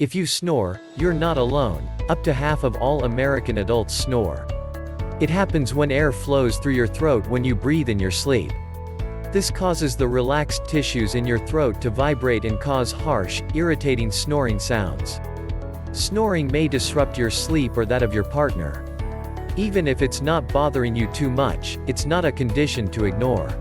If you snore, you're not alone. Up to half of all American adults snore. It happens when air flows through your throat when you breathe in your sleep. This causes the relaxed tissues in your throat to vibrate and cause harsh, irritating snoring sounds. Snoring may disrupt your sleep or that of your partner. Even if it's not bothering you too much, it's not a condition to ignore.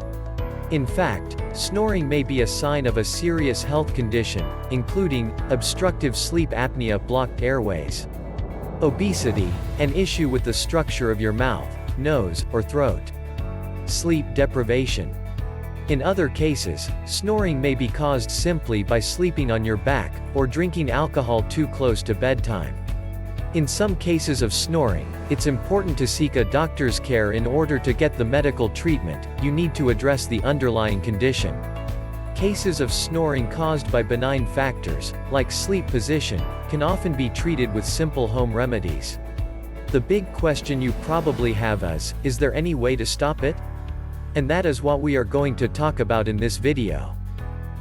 In fact, snoring may be a sign of a serious health condition, including obstructive sleep apnea, blocked airways, obesity, an issue with the structure of your mouth, nose, or throat, sleep deprivation. In other cases, snoring may be caused simply by sleeping on your back, or drinking alcohol too close to bedtime. In some cases of snoring, it's important to seek a doctor's care in order to get the medical treatment you need to address the underlying condition. Cases of snoring caused by benign factors, like sleep position, can often be treated with simple home remedies. The big question you probably have is there any way to stop it? And that is what we are going to talk about in this video.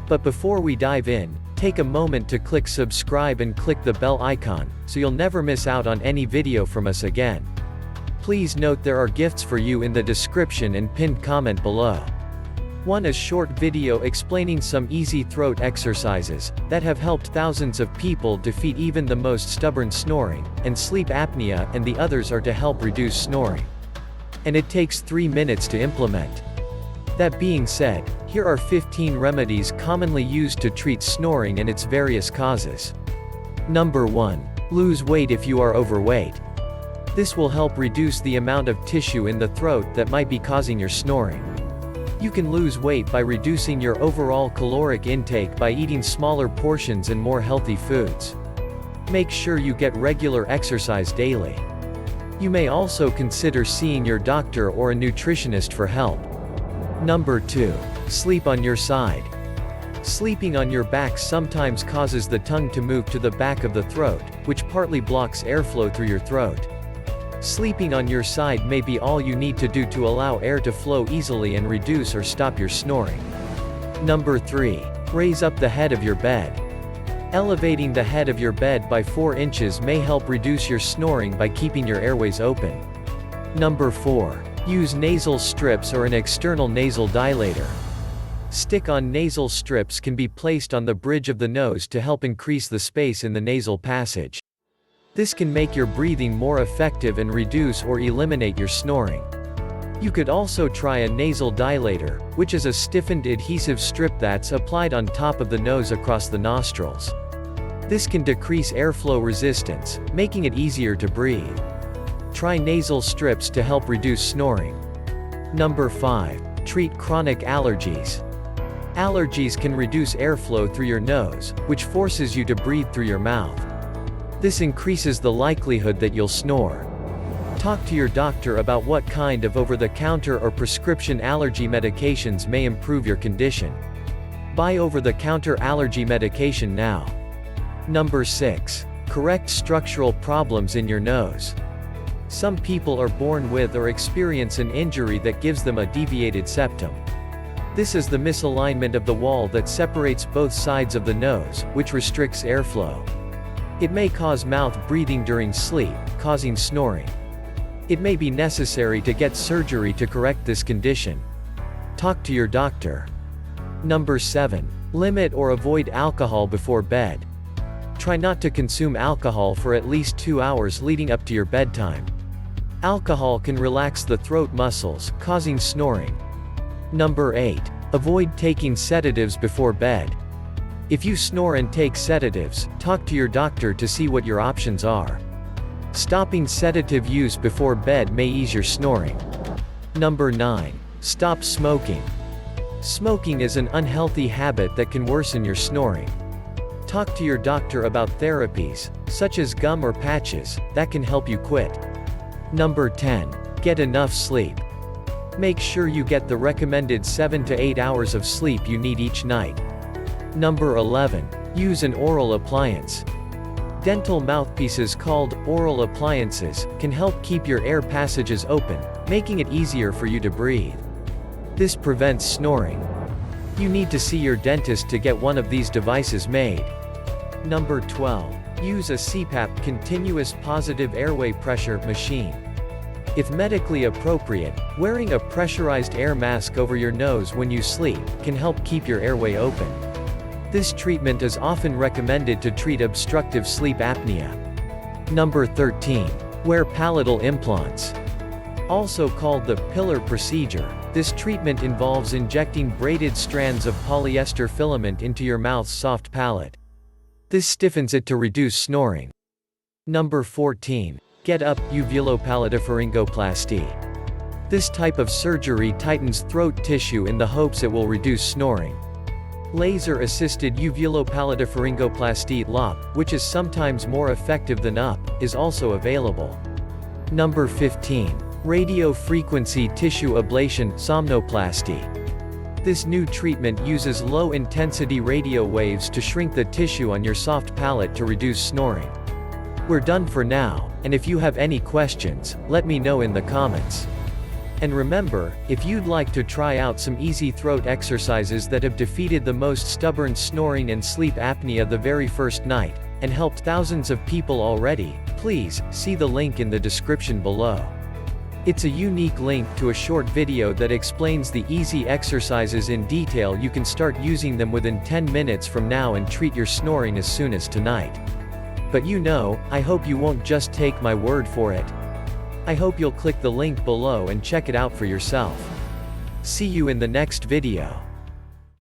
But before we dive in, take a moment to click subscribe and click the bell icon, so you'll never miss out on any video from us again. Please note there are gifts for you in the description and pinned comment below. One is short video explaining some easy throat exercises that have helped thousands of people defeat even the most stubborn snoring and sleep apnea, and the others are to help reduce snoring. And it takes 3 minutes to implement. That being said, here are 15 remedies commonly used to treat snoring and its various causes. Number 1. Lose weight if you are overweight. This will help reduce the amount of tissue in the throat that might be causing your snoring. You can lose weight by reducing your overall caloric intake by eating smaller portions and more healthy foods. Make sure you get regular exercise daily. You may also consider seeing your doctor or a nutritionist for help. Number 2. Sleep on your side. Sleeping on your back sometimes causes the tongue to move to the back of the throat, which partly blocks airflow through your throat. Sleeping on your side may be all you need to do to allow air to flow easily and reduce or stop your snoring. Number 3. Raise up the head of your bed. Elevating the head of your bed by 4 inches may help reduce your snoring by keeping your airways open. Number 4. Use nasal strips or an external nasal dilator. Stick-on nasal strips can be placed on the bridge of the nose to help increase the space in the nasal passage. This can make your breathing more effective and reduce or eliminate your snoring. You could also try a nasal dilator, which is a stiffened adhesive strip that's applied on top of the nose across the nostrils. This can decrease airflow resistance, making it easier to breathe. Try nasal strips to help reduce snoring. Number 5. Treat chronic allergies. Allergies can reduce airflow through your nose, which forces you to breathe through your mouth. This increases the likelihood that you'll snore. Talk to your doctor about what kind of over-the-counter or prescription allergy medications may improve your condition. Buy over-the-counter allergy medication now. Number 6. Correct structural problems in your nose. Some people are born with or experience an injury that gives them a deviated septum. This is the misalignment of the wall that separates both sides of the nose, which restricts airflow. It may cause mouth breathing during sleep, causing snoring. It may be necessary to get surgery to correct this condition. Talk to your doctor. Number 7. Limit or avoid alcohol before bed. Try not to consume alcohol for at least 2 hours leading up to your bedtime. Alcohol can relax the throat muscles, causing snoring. Number 8. Avoid taking sedatives before bed. If you snore and take sedatives, talk to your doctor to see what your options are. Stopping sedative use before bed may ease your snoring. Number 9. Stop smoking. Smoking is an unhealthy habit that can worsen your snoring. Talk to your doctor about therapies, such as gum or patches, that can help you quit. Number 10. Get enough sleep. Make sure you get the recommended 7 to 8 hours of sleep you need each night. Number 11. Use an oral appliance. Dental mouthpieces called oral appliances can help keep your air passages open, making it easier for you to breathe. This prevents snoring. You need to see your dentist to get one of these devices made. Number 12. Use a CPAP continuous positive airway pressure machine. If medically appropriate, wearing a pressurized air mask over your nose when you sleep can help keep your airway open. This treatment is often recommended to treat obstructive sleep apnea. Number 13. Wear palatal implants. Also called the pillar procedure, this treatment involves injecting braided strands of polyester filament into your mouth's soft palate. This stiffens it to reduce snoring. Number 14. Get up uvulopalatalopharyngoplasty. This type of surgery tightens throat tissue in the hopes it will reduce snoring. Laser-assisted uvulopalatalopharyngoplasty (LAP), which is sometimes more effective than UP, is also available. Number 15. Radio-frequency tissue ablation somnoplasty. This new treatment uses low-intensity radio waves to shrink the tissue on your soft palate to reduce snoring. We're done for now, and if you have any questions, let me know in the comments. And remember, if you'd like to try out some easy throat exercises that have defeated the most stubborn snoring and sleep apnea the very first night, and helped thousands of people already, please, see the link in the description below. It's a unique link to a short video that explains the easy exercises in detail. You can start using them within 10 minutes from now and treat your snoring as soon as tonight. But I hope you won't just take my word for it. I hope you'll click the link below and check it out for yourself. See you in the next video.